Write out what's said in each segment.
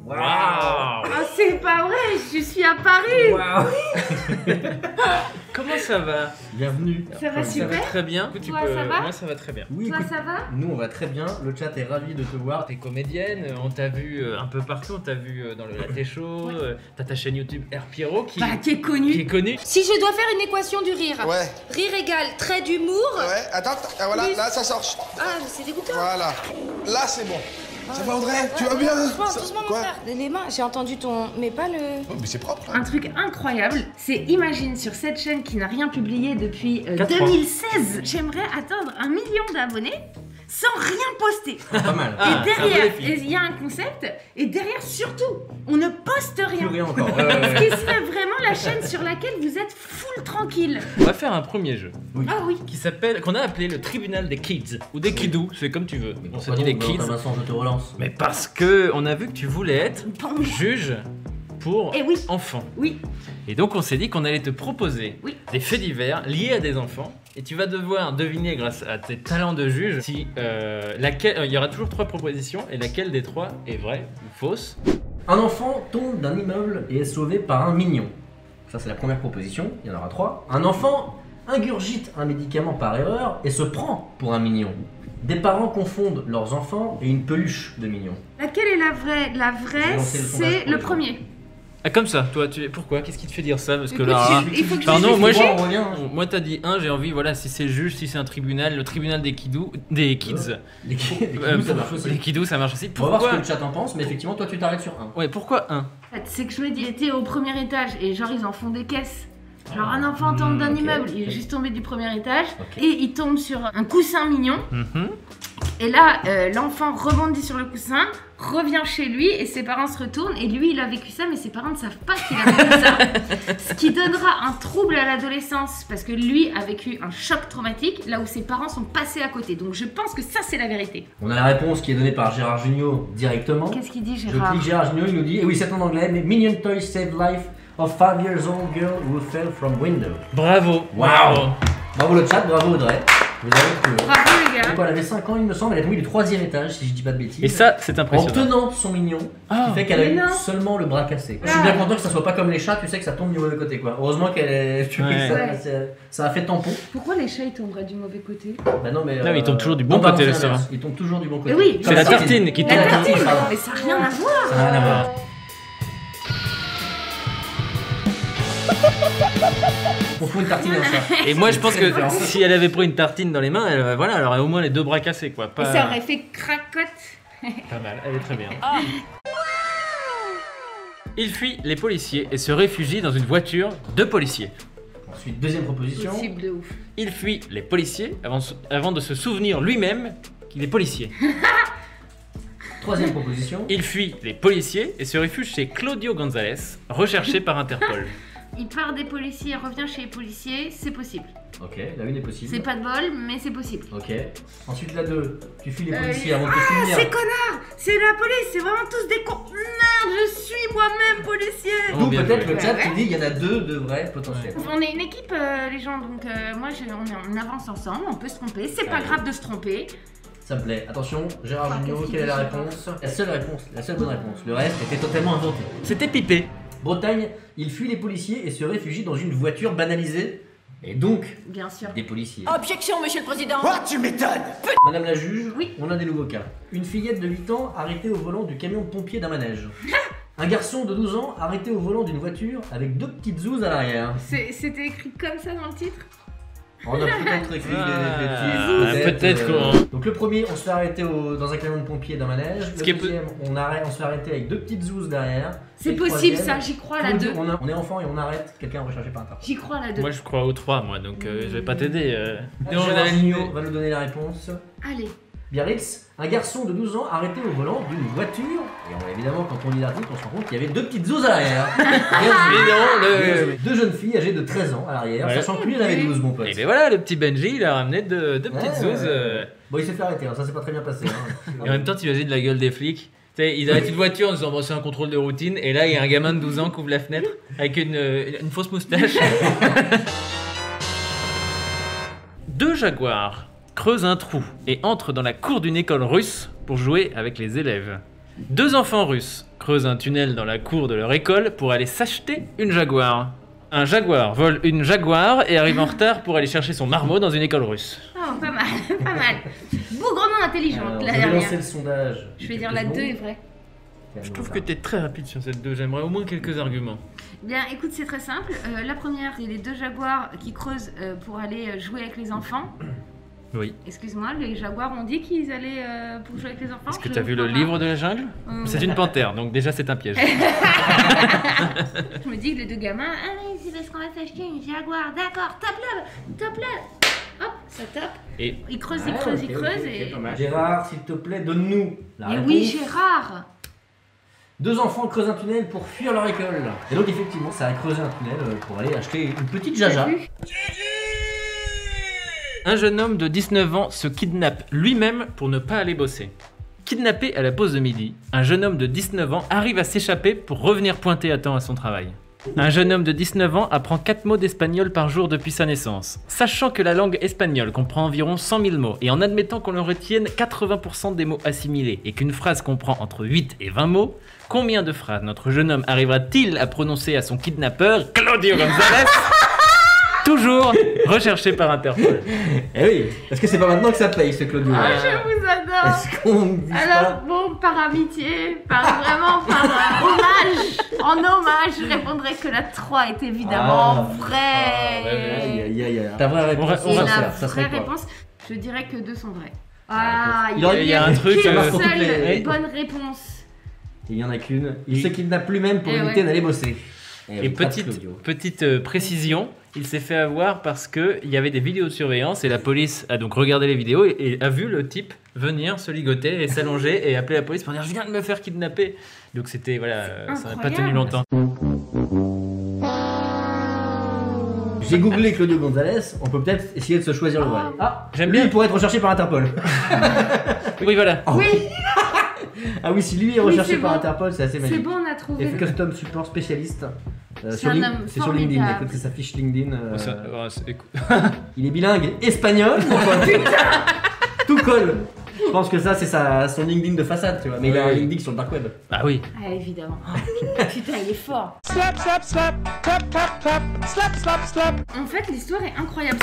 Waouh. Ah, c'est pas vrai, je suis à Paris. Waouh. Comment ça va? Bienvenue. Ça va Ça super. va très bien. Tu Toi, ça va? Moi ça va très bien. Oui, Toi, écoute, ça va? nous on va très bien, le chat est ravi de te voir. T'es comédienne, on t'a vu un peu partout, on t'a vu dans le Latte Show, Ouais. t'as ta chaîne YouTube R. Pierrot qui Bah, qui est est connu. connue. Si je dois faire une équation du rire, Ouais, rire égale trait d'humour. ouais, attends, voilà, Plus- là ça sort. Ah, mais c'est dégoûtant. Voilà, là c'est bon. Ça va Audrey, tu vas bien? Doucement, Ça- doucement, mon Quoi? frère. Les mains, j'ai entendu ton. Mais pas le. Oh, mais c'est propre. Un truc incroyable, c'est imagine sur cette chaîne qui n'a rien publié depuis 4 ans. 2016, j'aimerais atteindre 1 million d'abonnés sans rien poster. Pas mal. Ah, et c'est un derrière, vrai défi. il y a un concept, et derrière surtout, on ne poste Plus rien. rien encore. Ce qui serait vraiment la chaîne sur laquelle vous êtes full tranquille. On va faire un premier jeu Ah oui. qu'on a appelé le tribunal des kids ou des kidous, c'est comme tu veux. On se Pourquoi dit des donc, kids, Vincent, je te relance. mais parce que on a vu que tu voulais être Bon. juge pour Eh oui. enfants. Oui. Et donc on s'est dit qu'on allait te proposer Oui. des faits divers liés à des enfants. Et tu vas devoir deviner grâce à tes talents de juge si il y aura toujours 3 propositions et laquelle des 3 est vraie ou fausse. Un enfant tombe d'un immeuble et est sauvé par un mignon. Ça c'est la première proposition, il y en aura 3. Un enfant ingurgite un médicament par erreur et se prend pour un mignon. Des parents confondent leurs enfants et une peluche de mignon. Laquelle est la vraie? La Je vais vraie, lancer le sondage c'est pour le les premier. Ah comme ça, toi pourquoi? Qu'est-ce qui te fait dire ça? Parce que Écoute, là... il faut que je Pardon, moi justifie. j'ai... On revient. Moi t'as dit 1, j'ai envie, voilà, si c'est le juge, si c'est un tribunal, le tribunal des kidous, des kids. Les kidous, ça marche aussi. Les kidous ça marche aussi. On va voir ce Pourquoi? que le chat en pense, mais effectivement toi tu t'arrêtes sur 1. Ouais, pourquoi 1? En fait, c'est que je me dis, j'étais au premier étage et genre ils en font des caisses. Genre Ah. un enfant tombe d'un ok, immeuble, il est ok. juste tombé du premier étage Ok. et il tombe sur un coussin mignon. Mhm. Et là, l'enfant rebondit sur le coussin, revient chez lui et ses parents se retournent et lui il a vécu ça mais ses parents ne savent pas qu'il a vécu ça. Ce qui donnera un trouble à l'adolescence parce que lui a vécu un choc traumatique là où ses parents sont passés à côté. Donc je pense que ça c'est la vérité. On a la réponse qui est donnée par Gérard Jugnot directement. Qu'est-ce qu'il dit Je Gérard? clique Gérard Jugnot, il nous dit, et oui c'est en anglais, mais Minion Toys Save Life of 5 years old girl who fell from window. Bravo. Wow. Bravo le chat, bravo Audrey. Vous avez trouvé. Bravo les gars. Donc elle avait 5 ans il me semble, elle est tombée du 3e étage si je dis pas de bêtises. Et ça, c'est en impressionnant. tenant son mignon, ce Ah. qui fait qu'elle a Mais eu non. seulement le bras cassé. Je Ah. suis bien content que ça soit pas comme les chats, tu sais que ça tombe du mauvais côté quoi. Heureusement qu'elle est... tu vois que Ouais. ça, Ouais. ça a fait tampon. Pourquoi les chats ils tomberaient du mauvais côté? Bah non mais... Non, mais il tombe toujours du bon pardon, côté, c'est le savon. l'inverse. Il tombe toujours du bon côté. Eh oui. C'est la tartine qui La tombe. tartine. pardon. Mais ça n'a rien à voir. Ça n'a rien à voir. On fout une tartine à un chat. Et moi je pense que Différent. si elle avait pris une tartine dans les mains, voilà, elle aurait au moins les 2 bras cassés quoi. Pas, Et ça aurait fait cracotte. pas mal, elle est très bien. Il fuit les policiers et se réfugie dans une voiture de policiers. Ensuite, deuxième proposition. Possible de ouf. Il fuit les policiers avant de se souvenir lui-même qu'il est policier. Troisième proposition. Il fuit les policiers et se réfugie chez Claudio González, recherché par Interpol. Il part des policiers et revient chez les policiers, c'est possible. Ok, la une est possible. C'est pas de bol, mais c'est possible. Ok. Ensuite, la 2. Tu fuis les policiers avant de te Ah, souvenir. ces connards! C'est la police, c'est vraiment tous des cons. Merde, je suis moi-même policier. Oh, D'où bien peut-être joué. le chat Ouais. qui dit il y en a 2 de vrais potentiels. On est une équipe, les gens, donc moi, on avance ensemble, on peut se tromper, c'est pas Allez. grave de se tromper. Ça me plaît. Attention, Gérard Ah, Jugnot, qu'est-ce qu'il quelle est la dit, réponse? La seule bonne réponse. Le reste était totalement inventé. C'était pipé. Bretagne, il fuit les policiers et se réfugie dans une voiture banalisée. Et donc, Bien sûr. des policiers. Objection, monsieur le président. Quoi, tu m'étonnes? Madame la juge, Oui. on a des nouveaux cas. Une fillette de 8 ans arrêtée au volant du camion de pompier d'un manège. Un garçon de 12 ans arrêté au volant d'une voiture avec 2 petites zouzes à l'arrière. C'était écrit comme ça dans le titre? On a peut-être écrit Ah, des peut-être qu'on- Donc le premier, on se fait arrêter dans un camion de pompier d'un manège. Ce qui Le est deuxième, on se fait arrêter avec 2 petites zouzes derrière. C'est Et le possible troisième, ça, j'y crois à la tous les 2. deux, on est enfant et on arrête quelqu'un recherché par Interpol. J'y crois à la 2. Moi je crois aux 3 moi, donc je vais pas t'aider. Non, Gérard j'avais une Jugnot idée. va nous donner la réponse. Allez. Biarritz, un garçon de 12 ans arrêté au volant d'une voiture. Et évidemment, quand on lit l'article, on se rend compte qu'il y avait 2 petites zouzes à l'arrière. Évidemment, le... 2 jeunes filles âgées de 13 ans à l'arrière, Ouais. sachant que lui il en avait 12, mon pote. Et ben voilà, le petit Benji, il a ramené deux petites Ouais, zouzes. ouais. Bon, il s'est fait arrêter, hein, ça s'est pas très bien passé. Hein. Et en même temps, t'imagines la gueule des flics. Tu sais, ils arrêtent une voiture en disant bon, c'est un contrôle de routine, et là il y a un gamin de 12 ans qui ouvre la fenêtre avec une fausse moustache. 2 jaguars creusent un trou et entrent dans la cour d'une école russe pour jouer avec les élèves. 2 enfants russes creusent un tunnel dans la cour de leur école pour aller s'acheter une Jaguar. Un Jaguar vole une Jaguar et arrive en retard pour aller chercher son marmot dans une école russe. Oh, pas mal, pas mal. Bougrement intelligente, Alors, la je vais lancer dernière. le sondage. Je vais dire la 2 est vraie. Je trouve que t'es très rapide sur cette 2, j'aimerais au moins quelques arguments. Bien, écoute, c'est très simple. La première, c'est les 2 jaguars qui creusent pour aller jouer avec les enfants. Oui. Excuse-moi, les jaguars ont dit qu'ils allaient pour jouer avec les enfants. Est-ce que Je t'as vu le comprends livre de la jungle pas. C'est une panthère, donc déjà c'est un piège. Je me dis que les 2 gamins, allez, c'est parce qu'on va s'acheter une jaguar. D'accord, top là. Hop, ça tape. Et Ils creusent, ils Ah, creusent, ok, ils ok, creusent ok, et... pas mal. Gérard, s'il te plaît, donne-nous la Mais réponse. oui, Gérard. 2 enfants creusent un tunnel pour fuir leur école. Et donc effectivement, ça a creusé un tunnel pour aller acheter une petite jaja. T'as vu? un jeune homme de 19 ans se kidnappe lui-même pour ne pas aller bosser. Kidnappé à la pause de midi, un jeune homme de 19 ans arrive à s'échapper pour revenir pointer à temps à son travail. Un jeune homme de 19 ans apprend 4 mots d'espagnol par jour depuis sa naissance. Sachant que la langue espagnole comprend environ 100 000 mots et en admettant qu'on le retienne 80% des mots assimilés et qu'une phrase comprend entre 8 et 20 mots, combien de phrases notre jeune homme arrivera-t-il à prononcer à son kidnappeur, Claudio González, toujours recherché par Interpol? Eh oui, parce que c'est pas maintenant que ça paye ce Claudio. Ah, je vous adore. Est-ce qu'on me dit Alors, pas bon, par amitié, vraiment par hommage, en hommage, je répondrai que la 3 est évidemment vraie. Aïe, aïe, aïe, aïe. Ta vraie réponse, On Et va la sincère, ça serait vraie quoi? réponse, je dirais que 2 sont vraies. Ah, Il aurait- il y a un truc, qu'une pour toutes les- seule bonne réponse. Il y en a qu'une. Il se kidnappe lui-même pour Eh éviter ouais. d'aller bosser. Et petite précision, il s'est fait avoir parce qu'il y avait des vidéos de surveillance et la police a donc regardé les vidéos et a vu le type venir se ligoter et s'allonger et appeler la police pour dire je viens de me faire kidnapper. Donc c'était voilà, ça n'a pas tenu incroyable. longtemps. J'ai googlé Claudio González, on peut peut-être essayer de se choisir le vrai. Ah, J'aime lui bien. il pourrait être recherché par Interpol. Oui voilà. Oui, Ah oui, si lui est Oui, recherché c'est par bon. Interpol, c'est assez c'est magique. bon, on a trouvé. Et fait custom support spécialiste. C'est Sur un Link- homme c'est sur LinkedIn, formidable. écoute, ça s'affiche LinkedIn. Écoute. Il est bilingue espagnol, mon pote. Tout colle. Je pense que ça, c'est son LinkedIn de façade, tu vois. Mais il a un Oui. LinkedIn sur le dark web. Ah oui. Ah, évidemment. Putain, il est fort. Slap, slap, slap, clap, clap, clap, slap, slap, slap. En fait, l'histoire est incroyable.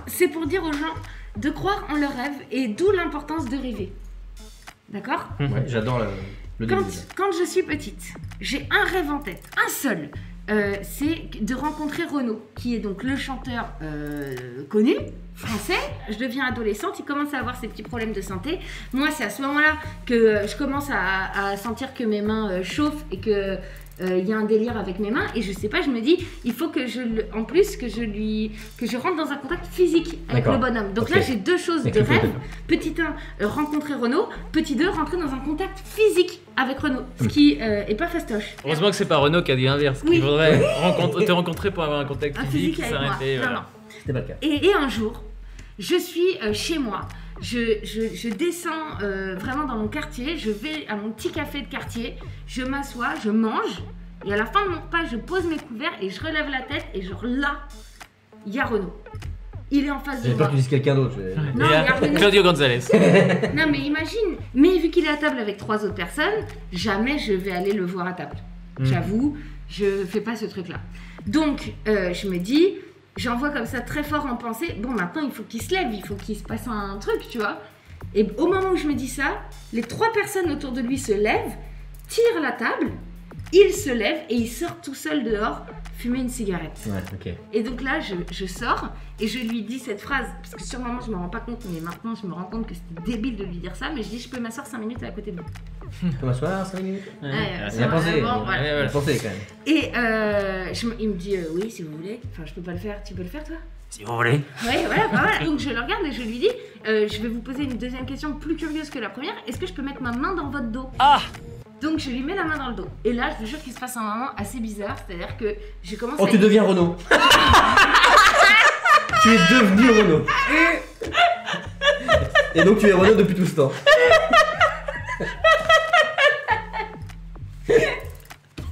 C'est pour dire aux gens de croire en leurs rêves et d'où l'importance de rêver. D'accord? Ouais, j'adore le Quand, début. quand je suis petite, j'ai un rêve en tête, un seul. C'est de rencontrer Renaud, qui est donc le chanteur connu, français. Je deviens adolescente, il commence à avoir ses petits problèmes de santé. Moi, c'est à ce moment-là que je commence à sentir que mes mains chauffent et que il y a un délire avec mes mains. Et je sais pas, je me dis, il faut que en plus que je rentre dans un contact physique avec D'accord. le bonhomme. Donc Ok. là, j'ai 2 choses de Avec le rêve. bonhomme. Petit 1, rencontrer Renaud. Petit 2, rentrer dans un contact physique avec Renaud. Ce qui est pas fastoche. Heureusement que c'est pas Renaud qui a dit l'inverse. Oui. Il faudrait te rencontrer pour avoir un contact Un physique, physique avec moi. s'arrêter. Non, Voilà. non. C'était pas le cas. Et un jour, je suis chez moi. Je descends vraiment dans mon quartier. Je vais à mon petit café de quartier. Je m'assois, je mange. Et à la fin de mon repas, je pose mes couverts et je relève la tête. Et genre là, il y a Renaud. Il est en face de J'avais peur moi. que tu dises quelqu'un d'autre. Non, Et là, il y a Renaud. Claudio González. Non mais imagine, mais vu qu'il est à table avec 3 autres personnes, jamais je vais aller le voir à table. J'avoue, je fais pas ce truc-là. Donc, je me dis, j'envoie comme ça très fort en pensée, bon maintenant il faut qu'il se lève, il faut qu'il se passe un truc, tu vois. Et au moment où je me dis ça, les 3 personnes autour de lui se lèvent, tirent la table, il se lève et il sort tout seul dehors fumer une cigarette. Ouais, ok. Et donc là, je sors et je lui dis cette phrase, parce que sur le moment, je me rends pas compte, mais maintenant, je me rends compte que c'était débile de lui dire ça, mais je dis, je peux m'asseoir 5 minutes à côté de lui. Comment soir, 5 minutes Ouais, Il a pensé. bon, voilà. Il a pensé quand même. Et il me dit, oui, si vous voulez. Enfin, je peux pas le faire. Tu peux le faire, toi? Si vous voulez. Ouais, voilà, voilà. Donc je le regarde et je lui dis, je vais vous poser une deuxième question plus curieuse que la première. Est-ce que je peux mettre ma main dans votre dos? Ah! Donc je lui mets la main dans le dos. Et là, je vous jure qu'il se passe un moment assez bizarre. C'est-à-dire que je commence Oh, à... tu deviens Renaud. Tu es devenu Renaud. Et donc tu es Renaud depuis tout ce temps.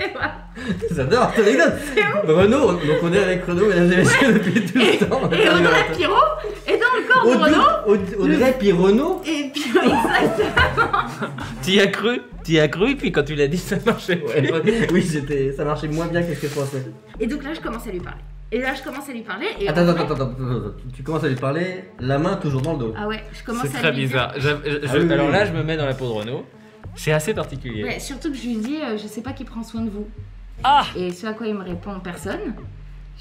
Et voilà. J'adore cette anecdote. Renaud, donc on est avec Renaud, mesdames et messieurs, depuis tout ce temps. Et Audrey Pirot est dans le corps de Renaud. Audrey puis Renaud. Et puis, exactement. T'y as cru? T'y as cru, puis quand tu l'as dit, ça marchait. Ouais, oui, ça marchait moins bien que ce que je pensais. Et donc là, je commence à lui parler. Et là, je commence à lui parler. Et Attends, en vrai- attends. Tu commences à lui parler, la main toujours dans le dos. Ah ouais, je commence C'est à très lui bizarre. dire. oui, Alors oui. là, je me mets dans la peau de Renaud. C'est assez particulier. Ouais, surtout que je lui dis, je sais pas qui prend soin de vous. Ah Et ce à quoi il me répond, personne.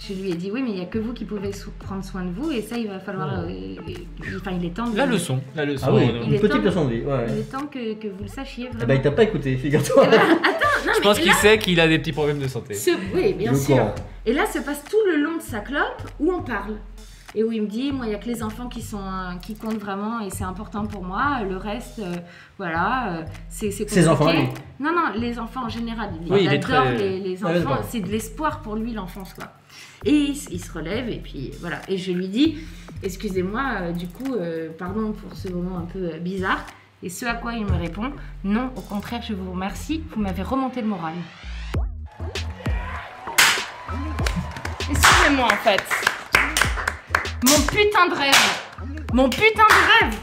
Je lui ai dit, oui, mais il n'y a que vous qui pouvez prendre soin de vous, et ça, il va falloir. Enfin, il est temps de. La leçon. La leçon. Ah oui, Renaud. Il est une petite temps- leçon de vie. Ouais. Il est temps que vous le sachiez Eh vraiment. ben, il t'a pas écouté, figure-toi. Non, Je mais pense qu'il là, sait qu'il a des petits problèmes de santé. Oui, bien Le sûr. camp. Et là, se passe tout le long de sa clope où on parle. Et où il me dit, moi, il n'y a que les enfants qui comptent vraiment et c'est important pour moi. Le reste, voilà, c'est compliqué. Ses enfants, lui. Non, les enfants en général. Oui, il est adore très- les Ah, ouais, enfants. d'accord. C'est de l'espoir pour lui, l'enfance, quoi. Et il se relève et puis voilà. Et je lui dis, excusez-moi, du coup, pardon pour ce moment un peu bizarre. Et ce à quoi il me répond, non, au contraire, je vous remercie, vous m'avez remonté le moral. Excusez-moi en fait. Mon putain de rêve. Mon putain de rêve.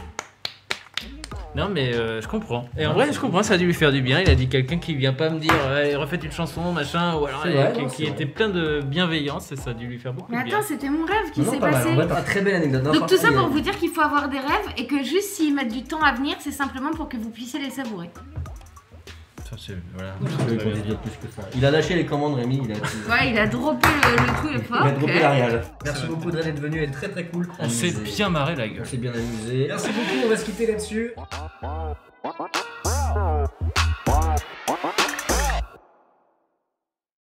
Non, mais je comprends. Et en vrai, je comprends, ça a dû lui faire du bien. Il a dit quelqu'un qui vient pas me dire, allez, refaites une chanson, machin, ou alors C'est vrai, non, qui c'est était plein de bienveillance et ça a dû lui faire beaucoup Mais de bien. attends, c'était mon rêve qui Non, s'est pas mal. passé. En vrai, pas- très belle anecdote. Non, Donc tout ça franchement, pour vous dire qu'il faut avoir des rêves et que juste s'ils mettent du temps à venir, c'est simplement pour que vous puissiez les savourer. Ça, c'est- voilà. il peut Très bien. compter plus que ça. Il a lâché les commandes, Rémi. Ouais, il a droppé le truc le Il a droppé l'Arial. Merci beaucoup d'être venu, elle est très très cool. On s'est bien marré la On gueule. s'est bien amusé. Merci beaucoup, on va se quitter là-dessus.